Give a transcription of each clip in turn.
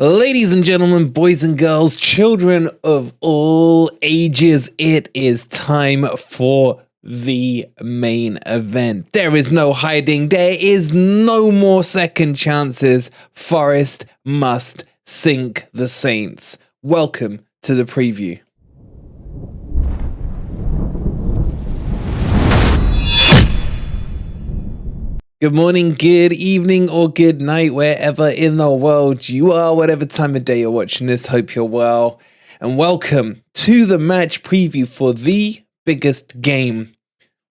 Ladies and gentlemen, boys and girls, children of all ages, it is time for the main event. There is no hiding. There is no more second chances. Forest must sink the Saints. Welcome to the preview. Good morning, good evening, or good night, wherever in the world you are, whatever time of day you're watching this. Hope you're well. And welcome to the match preview for the biggest game.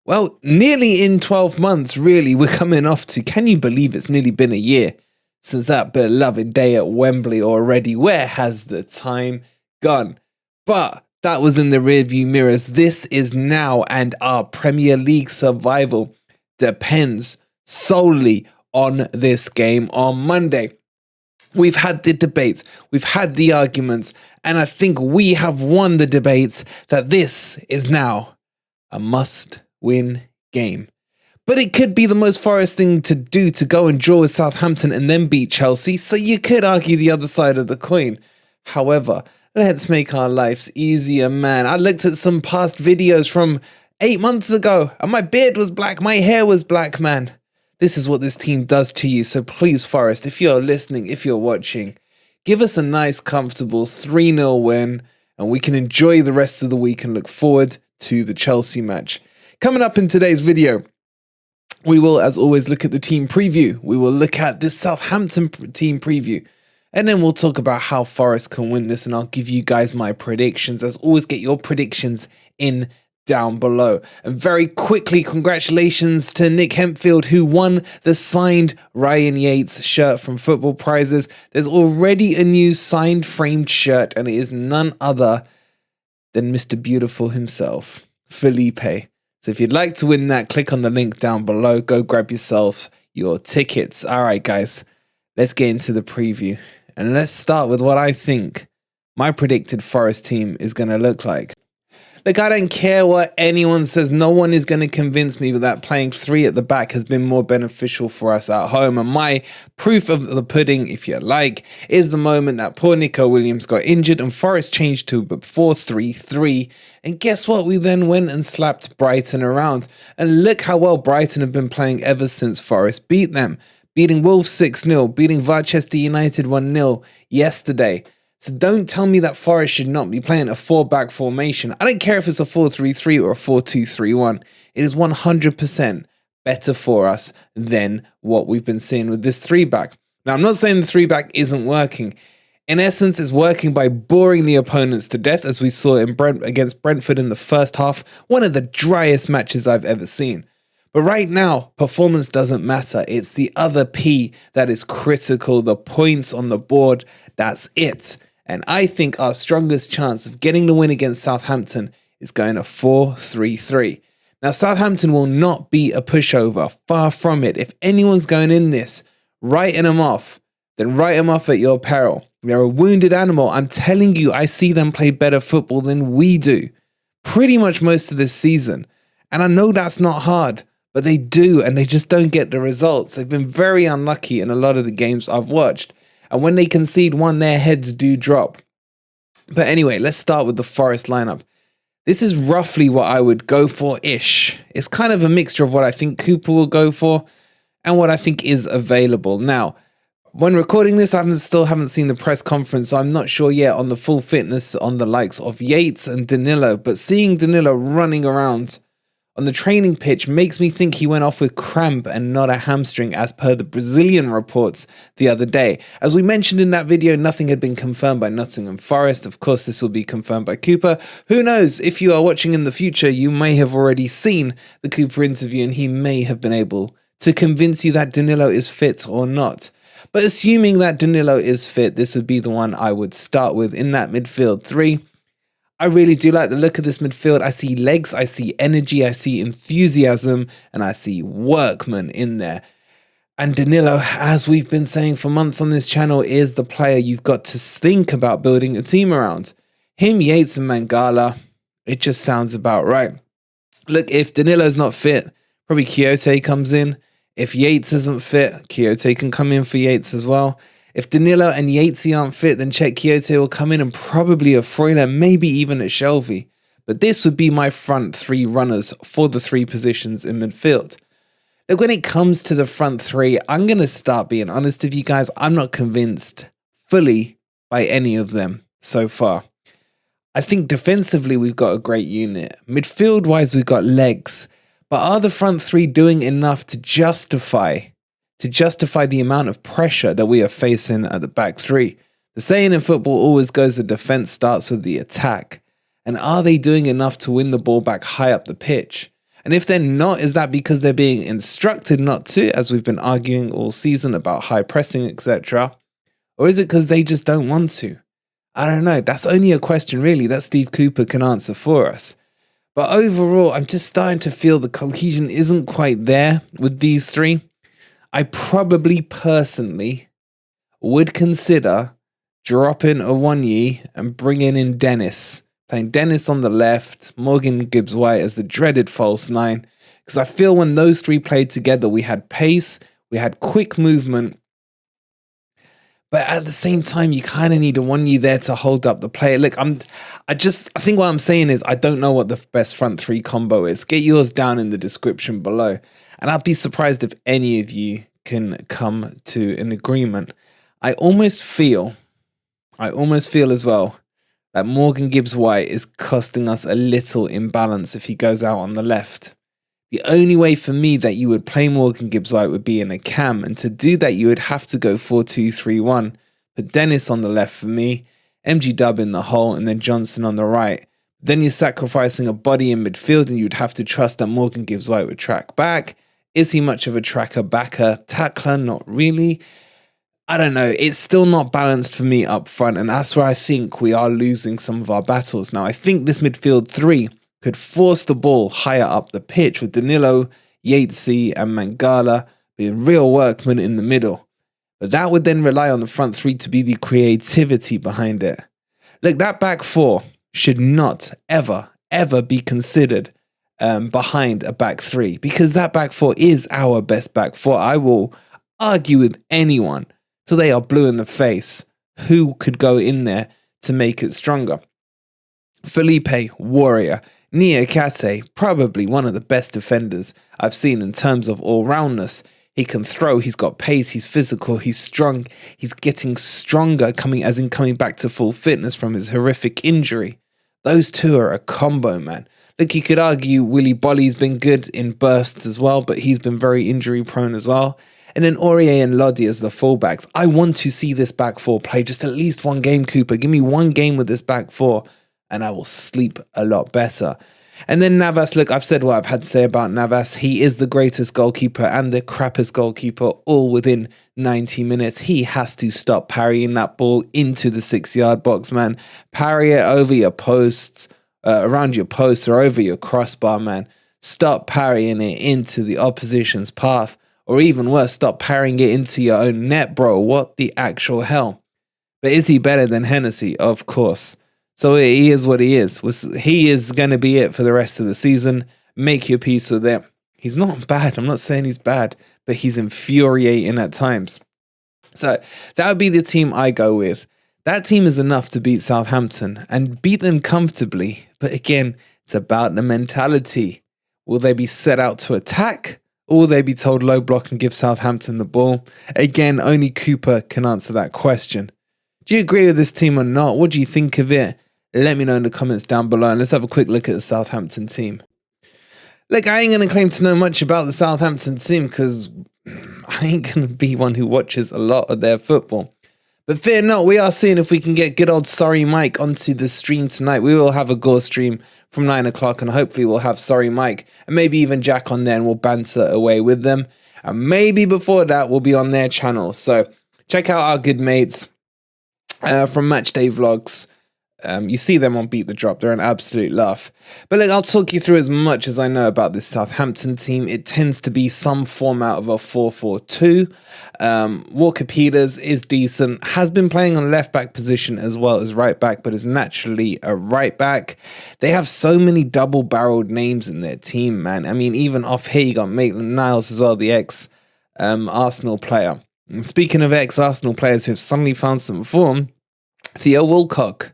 Well, nearly in 12 months, really, we're coming off to, can you believe it's nearly been a year since that beloved day at Wembley already? Where has the time gone? But that was in the rearview mirrors. This is now, and our Premier League survival depends solely on this game on Monday. We've had the debates, we've had the arguments, and I think we have won the debates that this is now a must-win game. But it could be the most Forest thing to do to go and draw with Southampton and then beat Chelsea, so you could argue the other side of the coin. However, let's make our lives easier, man. I looked at some past videos from 8 months ago, and my beard was black, my hair was black, man. This is what this team does to you. So please, Forest, if you're listening, if you're watching, give us a nice, comfortable 3-0 win, and we can enjoy the rest of the week and look forward to the Chelsea match. Coming up in today's video, we will, as always, look at the team preview. We will look at this Southampton team preview, and then we'll talk about how Forest can win this, and I'll give you guys my predictions. As always, get your predictions in down below. And very quickly, congratulations to Nick Hempfield, who won the signed Ryan Yates shirt from Football Prizes. There's already a new signed framed shirt, and it is none other than Mr. Beautiful himself, Felipe. So if you'd like to win that, click on the link down below. Go grab yourself your tickets. All right, guys, let's get into the preview. And let's start with what I think my predicted Forest team is going to look like. Look, I don't care what anyone says. No one is going to convince me that playing 3 at the back has been more beneficial for us at home. And my proof of the pudding, if you like, is the moment that poor Nico Williams got injured and Forest changed to a 4-3-3. And guess what? We then went and slapped Brighton around. And look how well Brighton have been playing ever since Forest beat them. Beating Wolves 6-0, beating Manchester United 1-0 yesterday. So don't tell me that Forest should not be playing a 4-back formation. I don't care if it's a 4-3-3 or a 4-2-3-1. It is 100% better for us than what we've been seeing with this 3-back. Now, I'm not saying the 3-back isn't working. In essence, it's working by boring the opponents to death, as we saw against Brentford in the first half, one of the driest matches I've ever seen. But right now, performance doesn't matter. It's the other P that is critical, the points on the board, that's it. And I think our strongest chance of getting the win against Southampton is going a 4-3-3. Now, Southampton will not be a pushover. Far from it. If anyone's going in this, writing them off, then write them off at your peril. They're a wounded animal. I'm telling you, I see them play better football than we do. Pretty much most of this season. And I know that's not hard, but they do, and they just don't get the results. They've been very unlucky in a lot of the games I've watched. And when they concede one, their heads do drop. But anyway, let's start with the Forest lineup. This is roughly what I would go for-ish. It's kind of a mixture of what I think Cooper will go for and what I think is available. Now, when recording this, I still haven't seen the press conference, so I'm not sure yet on the full fitness on the likes of Yates and Danilo. But seeing Danilo running around on the training pitch makes me think he went off with cramp and not a hamstring, as per the Brazilian reports the other day. As we mentioned in that video, nothing had been confirmed by Nottingham Forest. Of course, this will be confirmed by Cooper. Who knows? If you are watching in the future, you may have already seen the Cooper interview and he may have been able to convince you that Danilo is fit or not. But assuming that Danilo is fit, this would be the one I would start with in that midfield 3. I really do like the look of this midfield. I see legs, I see energy, I see enthusiasm, and I see workman in there. And Danilo, as we've been saying for months on this channel, is the player you've got to think about building a team around. Him, Yates, and Mangala, it just sounds about right. Look, if Danilo's not fit, probably Quixote comes in. If Yates isn't fit, Quixote can come in for Yates as well. If Danilo and Yatesy aren't fit, then Czech Kyoto will come in and probably a Freuler, maybe even a Shelby. But this would be my front three runners for the three positions in midfield. Look, when it comes to the front three, I'm going to start being honest with you guys. I'm not convinced fully by any of them so far. I think defensively we've got a great unit. Midfield-wise, we've got legs. But are the front three doing enough to justify the amount of pressure that we are facing at the back three? The saying in football always goes, the defense starts with the attack. And are they doing enough to win the ball back high up the pitch? And if they're not, is that because they're being instructed not to, as we've been arguing all season about high pressing, etc.? Or is it because they just don't want to? I don't know. That's only a question, really, that Steve Cooper can answer for us. But overall, I'm just starting to feel the cohesion isn't quite there with these three. I probably personally would consider dropping Awoniyi and bringing in Dennis. Playing Dennis on the left, Morgan Gibbs-White as the dreaded false nine. Because I feel when those three played together, we had pace, we had quick movement. But at the same time, you kind of need Awoniyi there to hold up the play. Look, I think what I'm saying is I don't know what the best front three combo is. Get yours down in the description below. And I'd be surprised if any of you can come to an agreement. I almost feel as well that Morgan Gibbs-White is costing us a little imbalance if he goes out on the left. The only way for me that you would play Morgan Gibbs-White would be in a cam, and to do that you would have to go 4-2-3-1. Put Dennis on the left for me, MG Dub in the hole, and then Johnson on the right. Then you're sacrificing a body in midfield, and you'd have to trust that Morgan Gibbs-White would track back. Is he much of a backer, tackler? Not really. I don't know, it's still not balanced for me up front, and that's where I think we are losing some of our battles. Now, I think this midfield three could force the ball higher up the pitch with Danilo, Yatesy, and Mangala being real workmen in the middle. But that would then rely on the front three to be the creativity behind it. Look, that back four should not ever be considered behind a back three, because that back four is our best back four. I will argue with anyone till they are blue in the face who could go in there to make it stronger. Felipe, warrior. Niakate, probably one of the best defenders I've seen in terms of all-roundness. He can throw, he's got pace, he's physical, he's strong, he's getting stronger, coming back to full fitness from his horrific injury. Those two are a combo, man. Look, you could argue Willy Bolly's been good in bursts as well, but he's been very injury-prone as well. And then Aurier and Lodi as the fullbacks. I want to see this back four play just at least one game, Cooper. Give me one game with this back four, and I will sleep a lot better. And then Navas, look, I've said what I've had to say about Navas. He is the greatest goalkeeper and the crappiest goalkeeper all within 90 minutes. He has to stop parrying that ball into the 6-yard box, man. Parry it over your posts, around your posts or over your crossbar, man. Stop parrying it into the opposition's path. Or even worse, stop parrying it into your own net, bro. What the actual hell? But is he better than Hennessy? Of course. So he is what he is. He is going to be it for the rest of the season. Make your peace with it. He's not bad. I'm not saying he's bad, but he's infuriating at times. So that would be the team I go with. That team is enough to beat Southampton and beat them comfortably. But again, it's about the mentality. Will they be set out to attack? Or will they be told low block and give Southampton the ball? Again, only Cooper can answer that question. Do you agree with this team or not? What do you think of it? Let me know in the comments down below, and let's have a quick look at the Southampton team. Look, I ain't going to claim to know much about the Southampton team because I ain't going to be one who watches a lot of their football. But fear not, we are seeing if we can get good old Sorry Mike onto the stream tonight. We will have a Gore stream from 9 o'clock, and hopefully we'll have Sorry Mike and maybe even Jack on there, and we'll banter away with them. And maybe before that, we'll be on their channel. So check out our good mates from Matchday Vlogs. You see them on Beat the Drop. They're an absolute laugh. But look, I'll talk you through as much as I know about this Southampton team. It tends to be some format of a 4-4-2. Walker Peters is decent. Has been playing on left back position as well as right back, but is naturally a right back. They have so many double-barreled names in their team, man. I mean, even off here, you got Maitland-Niles as well, the ex-Arsenal player. And speaking of ex-Arsenal players who have suddenly found some form, Theo Walcott.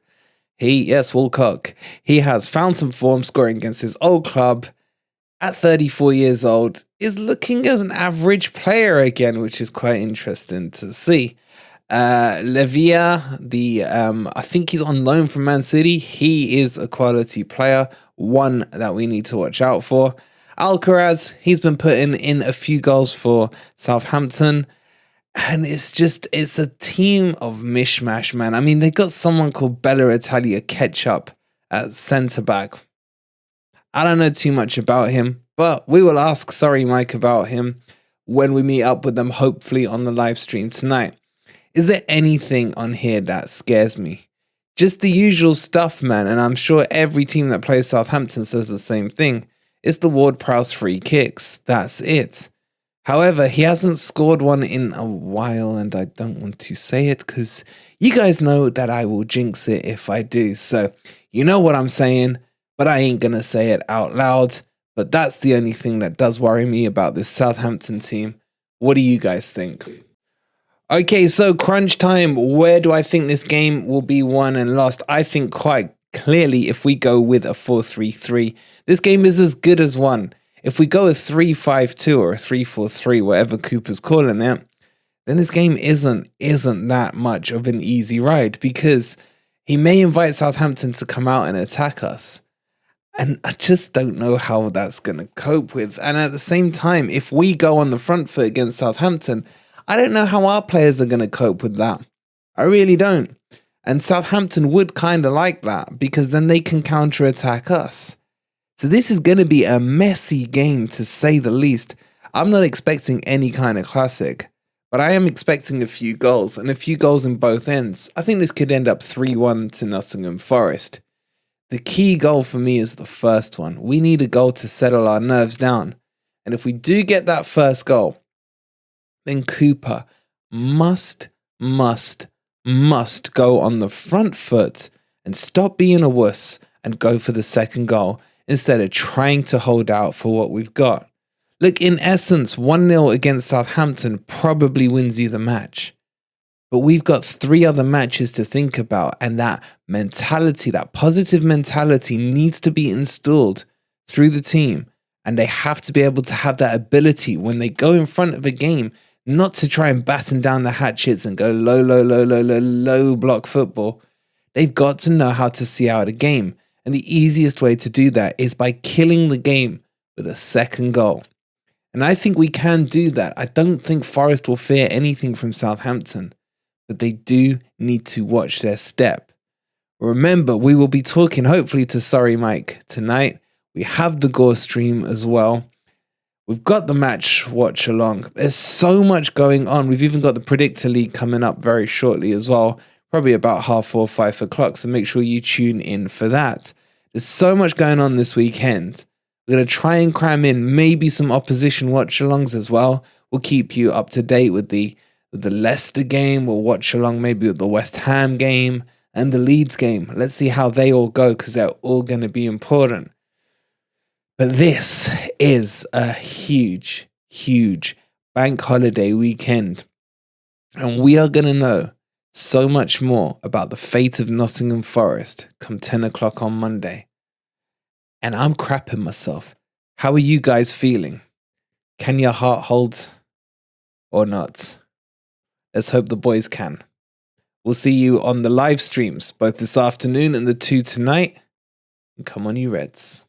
Walcott. He has found some form scoring against his old club at 34 years old, is looking as an average player again, which is quite interesting to see. Levia, I think he's on loan from Man City. He is a quality player, one that we need to watch out for. Alcaraz, he's been putting in a few goals for Southampton. And it's a team of mishmash, man. I mean, they got someone called Bella Italia Ketchup at centre back. I don't know too much about him, but we will ask Sorry Mike about him when we meet up with them, hopefully on the live stream tonight. Is there anything on here that scares me? Just the usual stuff, man. And I'm sure every team that plays Southampton says the same thing. It's the Ward-Prowse free kicks. That's it. However, he hasn't scored one in a while, and I don't want to say it because you guys know that I will jinx it if I do. So you know what I'm saying, but I ain't going to say it out loud. But that's the only thing that does worry me about this Southampton team. What do you guys think? Okay, so crunch time. Where do I think this game will be won and lost? I think quite clearly if we go with a 4-3-3, this game is as good as won. If we go a 3-5-2 or a 3-4-3, whatever Cooper's calling it, then this game isn't that much of an easy ride because he may invite Southampton to come out and attack us. And I just don't know how that's going to cope with. And at the same time, if we go on the front foot against Southampton, I don't know how our players are going to cope with that. I really don't. And Southampton would kind of like that because then they can counter-attack us. So this is going to be a messy game, to say the least. I'm not expecting any kind of classic, but I am expecting a few goals, and a few goals in both ends. I think this could end up 3-1 to Nottingham Forest. The key goal for me is the first one. We need a goal to settle our nerves down. And if we do get that first goal, then Cooper must go on the front foot and stop being a wuss and go for the second goal, instead of trying to hold out for what we've got. Look, in essence, 1-0 against Southampton probably wins you the match. But we've got 3 other matches to think about, and that mentality, that positive mentality needs to be installed through the team. And they have to be able to have that ability when they go in front of a game, not to try and batten down the hatchets and go low block football. They've got to know how to see out a game. And the easiest way to do that is by killing the game with a second goal. And I think we can do that. I don't think Forest will fear anything from Southampton, but they do need to watch their step. Remember, we will be talking hopefully to Sorry Mike tonight. We have the Gore stream as well. We've got the match watch along. There's so much going on. We've even got the Predictor League coming up very shortly as well. Probably about 4:30, 5 o'clock, so make sure you tune in for that. There's so much going on this weekend. We're going to try and cram in maybe some opposition watch-alongs as well. We'll keep you up to date with the Leicester game. We'll watch along maybe with the West Ham game and the Leeds game. Let's see how they all go because they're all going to be important. But this is a huge bank holiday weekend. And we are going to know so much more about the fate of Nottingham Forest come 10 o'clock on Monday. And I'm crapping myself. How are you guys feeling? Can your heart hold or not? Let's hope the boys can. We'll see you on the live streams, both this afternoon and the 2 tonight. And come on, you Reds.